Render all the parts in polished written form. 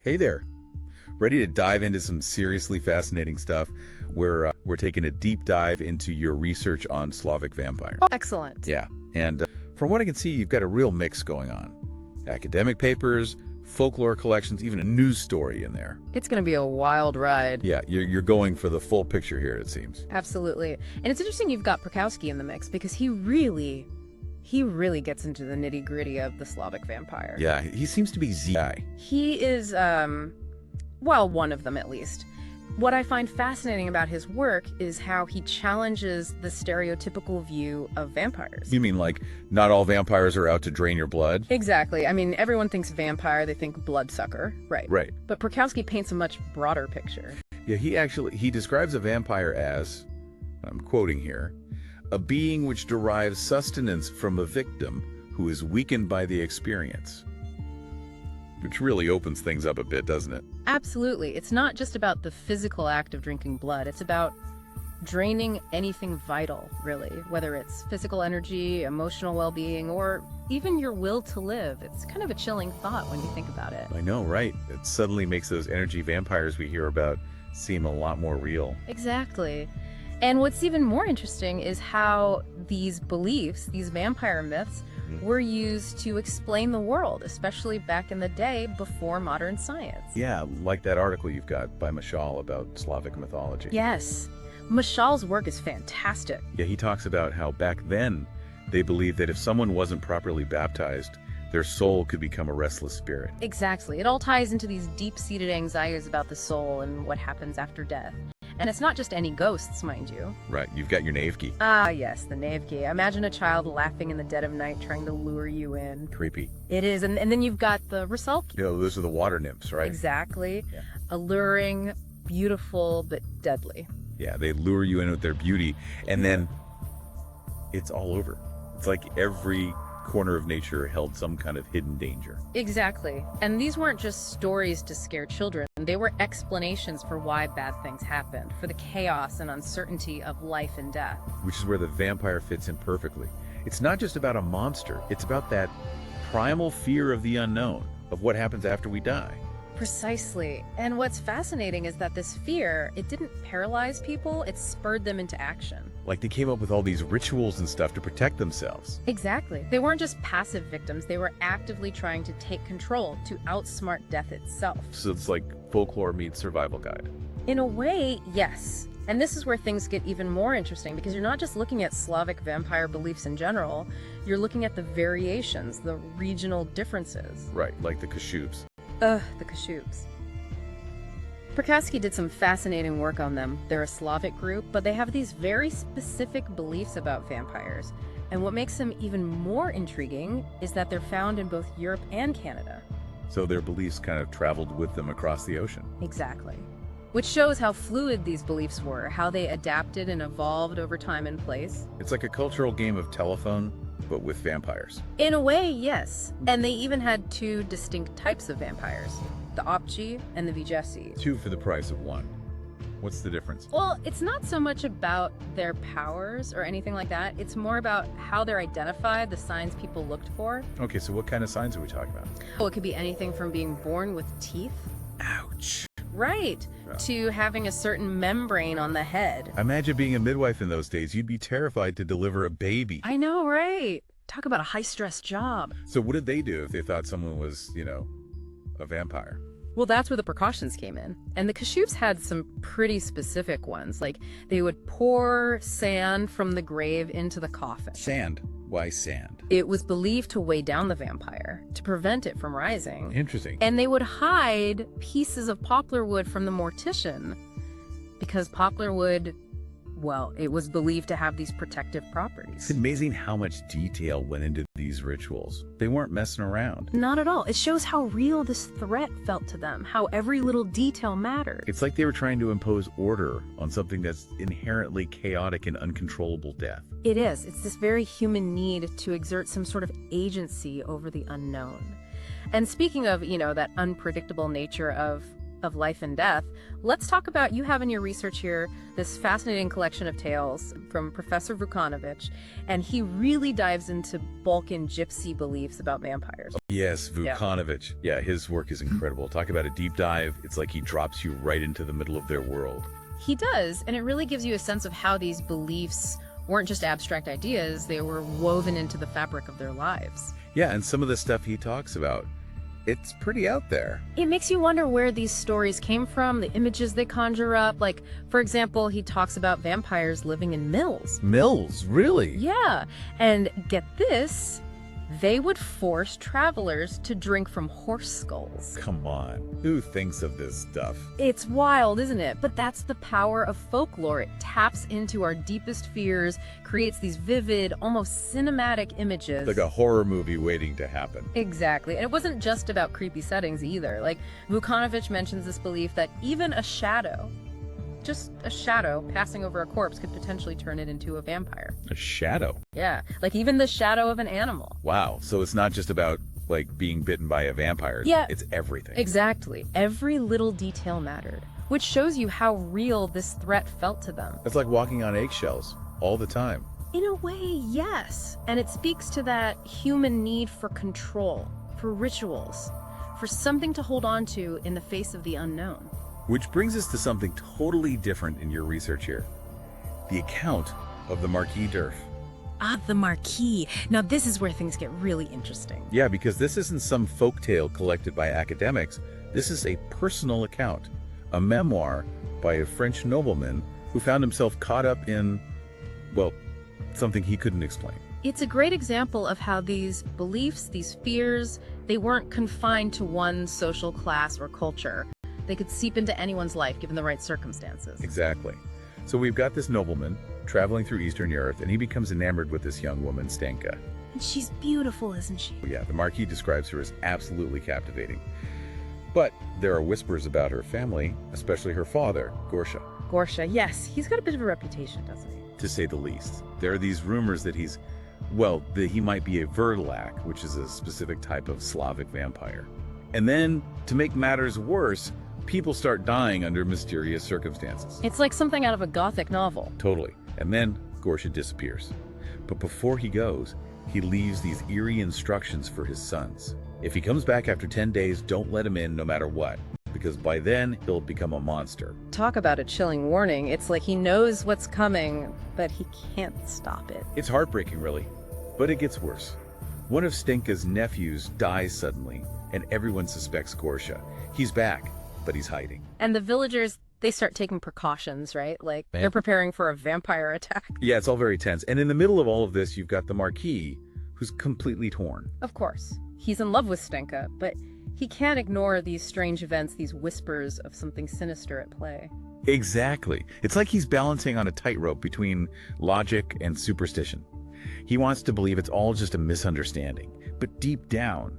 Hey there. Ready to dive into some seriously fascinating stuff? We're taking a deep dive into your research on Slavic vampires. Excellent. Yeah, and from what I can see, you've got a real mix going on. Academic papers, folklore collections, even a news story in there. It's going to be a wild ride. Yeah, you're going for the full picture here, it seems. Absolutely. And it's interesting you've got Perkowski in the mix because he really gets into the nitty-gritty of the Slavic vampire. Yeah, he seems to be Z guy. He is, well, one of them at least. What I find fascinating about his work is how he challenges the stereotypical view of vampires. You mean like not all vampires are out to drain your blood? Exactly. I mean, everyone thinks vampire, they think bloodsucker, right? Right. But Perkowski paints a much broader picture. Yeah, he describes a vampire as, I'm quoting here, a being which derives sustenance from a victim who is weakened by the experience. Which really opens things up a bit, doesn't it? Absolutely. It's not just about the physical act of drinking blood. It's about draining anything vital, really, whether it's physical energy, emotional well-being, or even your will to live. It's kind of a chilling thought when you think about it. I know, right? It suddenly makes those energy vampires we hear about seem a lot more real. Exactly. And what's even more interesting is how these beliefs, these vampire myths, were used to explain the world, especially back in the day before modern science. Yeah, like that article you've got by Mashal about Slavic mythology. Yes. Mashal's work is fantastic. Yeah, he talks about how back then they believed that if someone wasn't properly baptized, their soul could become a restless spirit. Exactly. It all ties into these deep-seated anxieties about the soul and what happens after death. And it's not just any ghosts, mind you. Right, you've got your Navki. Ah, yes, the Navki. Imagine a child laughing in the dead of night trying to lure you in. Creepy. It is. And then you've got the Rusalki. You know, those are the water nymphs, right? Exactly. Yeah. Alluring, beautiful, but deadly. Yeah, they lure you in with their beauty, and then it's all over. It's like every corner of nature held some kind of hidden danger. Exactly. And these weren't just stories to scare children. They were explanations for why bad things happened, for the chaos and uncertainty of life and death. Which is where the vampire fits in perfectly. It's not just about a monster, it's about that primal fear of the unknown, of what happens after we die. Precisely. And what's fascinating is that this fear, it didn't paralyze people, it spurred them into action. Like they came up with all these rituals and stuff to protect themselves. Exactly. They weren't just passive victims, they were actively trying to take control, to outsmart death itself. So it's like folklore meets survival guide. In a way, yes. And this is where things get even more interesting, because you're not just looking at Slavic vampire beliefs in general, you're looking at the variations, the regional differences. Right, like the Kashups. Ugh, the Kashups. Perkowski did some fascinating work on them. They're a Slavic group, but they have these very specific beliefs about vampires. And what makes them even more intriguing is that they're found in both Europe and Canada. So their beliefs kind of traveled with them across the ocean. Exactly. Which shows how fluid these beliefs were, how they adapted and evolved over time and place. It's like a cultural game of telephone, but with vampires. In a way, yes. And they even had two distinct types of vampires, the Opchi and the Vijesi. Two for the price of one. What's the difference? Well, it's not so much about their powers or anything like that. It's more about how they're identified, the signs people looked for. Okay, so what kind of signs are we talking about? Oh, it could be anything from being born with teeth. Ouch. Right. Yeah. To having a certain membrane on the head. Imagine being a midwife in those days. You'd be terrified to deliver a baby. I know, right? Talk about a high-stress job. So what did they do if they thought someone was, a vampire? Well, that's where the precautions came in. And the Kashups had some pretty specific ones. Like, they would pour sand from the grave into the coffin. Sand. Why sand? It was believed to weigh down the vampire, to prevent it from rising. Interesting. And they would hide pieces of poplar wood from the mortician, because poplar wood, well, it was believed to have these protective properties. It's amazing how much detail went into these rituals. They weren't messing around. Not at all. It shows how real this threat felt to them, how every little detail mattered. It's like they were trying to impose order on something that's inherently chaotic and uncontrollable death. It is. It's this very human need to exert some sort of agency over the unknown. And speaking of, that unpredictable nature of of life and death, let's talk about, you have in your research here this fascinating collection of tales from Professor Vukanovich, and he really dives into Balkan gypsy beliefs about vampires. Yes, Vukanovich. Yeah, his work is incredible. Talk about a deep dive. It's like he drops you right into the middle of their world. He does, and it really gives you a sense of how these beliefs weren't just abstract ideas, they were woven into the fabric of their lives. Yeah, and some of the stuff he talks about, it's pretty out there. It makes you wonder where these stories came from, the images they conjure up. Like, for example, he talks about vampires living in mills. Mills? Really? Yeah, and get this, they would force travelers to drink from horse skulls. Come on. Who thinks of this stuff? It's wild, isn't it? But that's the power of folklore. It taps into our deepest fears, creates these vivid, almost cinematic images. Like a horror movie waiting to happen. Exactly. And it wasn't just about creepy settings either. Like, Vukanovich mentions this belief that even a shadow, just a shadow passing over a corpse, could potentially turn it into a vampire. A shadow? Yeah, like even the shadow of an animal. Wow, so it's not just about, like, being bitten by a vampire. Yeah. It's everything. Exactly. Every little detail mattered, which shows you how real this threat felt to them. It's like walking on eggshells all the time. In a way, yes. And it speaks to that human need for control, for rituals, for something to hold on to in the face of the unknown. Which brings us to something totally different in your research here. The account of the Marquis d'Urf. Ah, the Marquis. Now this is where things get really interesting. Yeah, because this isn't some folktale collected by academics. This is a personal account, a memoir by a French nobleman who found himself caught up in, well, something he couldn't explain. It's a great example of how these beliefs, these fears, they weren't confined to one social class or culture. They could seep into anyone's life given the right circumstances. Exactly. So we've got this nobleman traveling through Eastern Europe, and he becomes enamored with this young woman, Stenka. And she's beautiful, isn't she? Yeah, the Marquis describes her as absolutely captivating. But there are whispers about her family, especially her father, Gorsha. Gorsha, yes. He's got a bit of a reputation, doesn't he? To say the least. There are these rumors that that he might be a Verdelak, which is a specific type of Slavic vampire. And then, to make matters worse, people start dying under mysterious circumstances. It's like something out of a Gothic novel. Totally. And then Gorsha disappears. But before he goes, he leaves these eerie instructions for his sons. If he comes back after 10 days, don't let him in no matter what, because by then he'll become a monster. Talk about a chilling warning. It's like he knows what's coming, but he can't stop it. It's heartbreaking, really. But it gets worse. One of Stenka's nephews dies suddenly, and everyone suspects Gorsha. He's back, but he's hiding. And the villagers, they start taking precautions, right? Like, they're preparing for a vampire attack. Yeah, it's all very tense. And in the middle of all of this, you've got the Marquis, who's completely torn. Of course. He's in love with Stenka, but he can't ignore these strange events, these whispers of something sinister at play. Exactly. It's like he's balancing on a tightrope between logic and superstition. He wants to believe it's all just a misunderstanding. But deep down,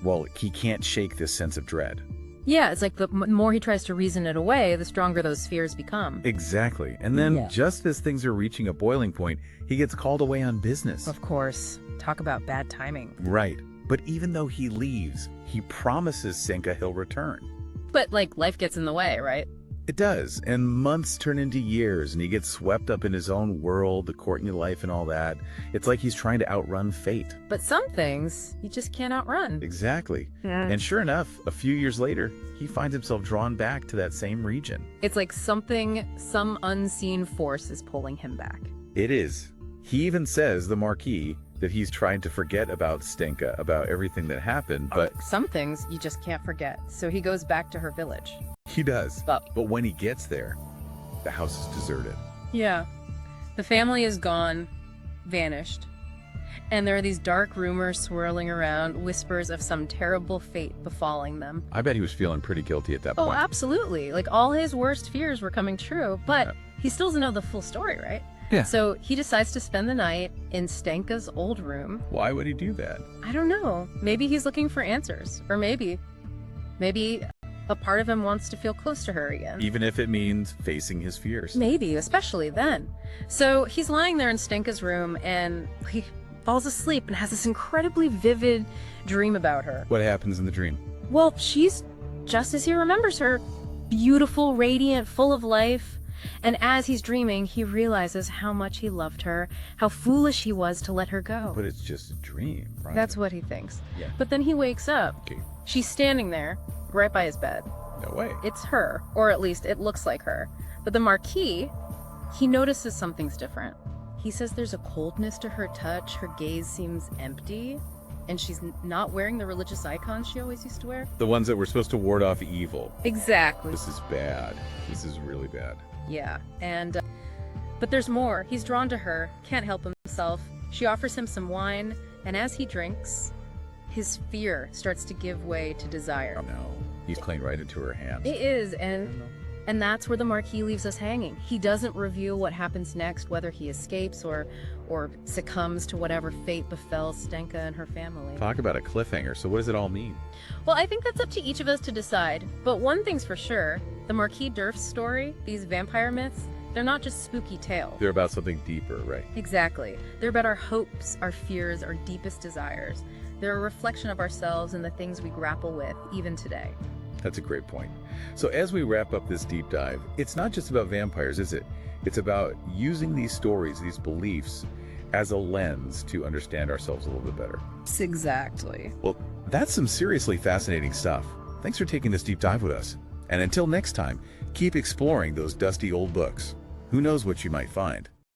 well, he can't shake this sense of dread. Yeah, it's like the more he tries to reason it away, the stronger those fears become. Exactly. And then just as things are reaching a boiling point, he gets called away on business. Of course. Talk about bad timing. Right. But even though he leaves, he promises Stenka he'll return. But, like, life gets in the way, right? It does. And months turn into years, and he gets swept up in his own world, the courtney life and all that. It's like he's trying to outrun fate. But some things you just can't outrun. Exactly. Yeah. And sure enough, a few years later, he finds himself drawn back to that same region. It's like some unseen force is pulling him back. It is. He even says, the Marquis, that he's trying to forget about Stenka, about everything that happened, but some things you just can't forget. So he goes back to her village. he does. But when he gets there, the house is deserted. Yeah. The family is gone, vanished. And there are these dark rumors swirling around, whispers of some terrible fate befalling them. I bet he was feeling pretty guilty at that Oh, point. absolutely. Like, all his worst fears were coming true, but he still doesn't know the full story, right? Yeah. So he decides to spend the night in Stenka's old room. Why would he do that? I don't know. Maybe he's looking for answers. Or maybe a part of him wants to feel close to her again. Even if it means facing his fears. Maybe, especially then. So he's lying there in Stenka's room, and he falls asleep and has this incredibly vivid dream about her. What happens in the dream? Well, she's just as he remembers her, beautiful, radiant, full of life. And as he's dreaming, he realizes how much he loved her, how foolish he was to let her go. But it's just a dream, right? That's what he thinks. Yeah. But then he wakes up. Okay. She's standing there, right by his bed. No way. It's her, or at least it looks like her. But the Marquis, he notices something's different. He says there's a coldness to her touch, her gaze seems empty, and she's not wearing the religious icons she always used to wear. The ones that were supposed to ward off evil. Exactly. This is bad. This is really bad. Yeah, and but there's more. He's drawn to her, can't help himself. She offers him some wine, and as he drinks, his fear starts to give way to desire. Oh no, he's playing right into her hands. It is, and that's where the Marquis leaves us hanging. He doesn't reveal what happens next, whether he escapes or succumbs to whatever fate befell Stenka and her family. Talk about a cliffhanger. So what does it all mean? Well, I think that's up to each of us to decide. But one thing's for sure, the Marquis d'Urf's story, these vampire myths, they're not just spooky tales. They're about something deeper, right? Exactly. They're about our hopes, our fears, our deepest desires. They're a reflection of ourselves and the things we grapple with, even today. That's a great point. So as we wrap up this deep dive, it's not just about vampires, is it? It's about using these stories, these beliefs, as a lens to understand ourselves a little bit better. Exactly. Well, that's some seriously fascinating stuff. Thanks for taking this deep dive with us. And until next time, keep exploring those dusty old books. Who knows what you might find?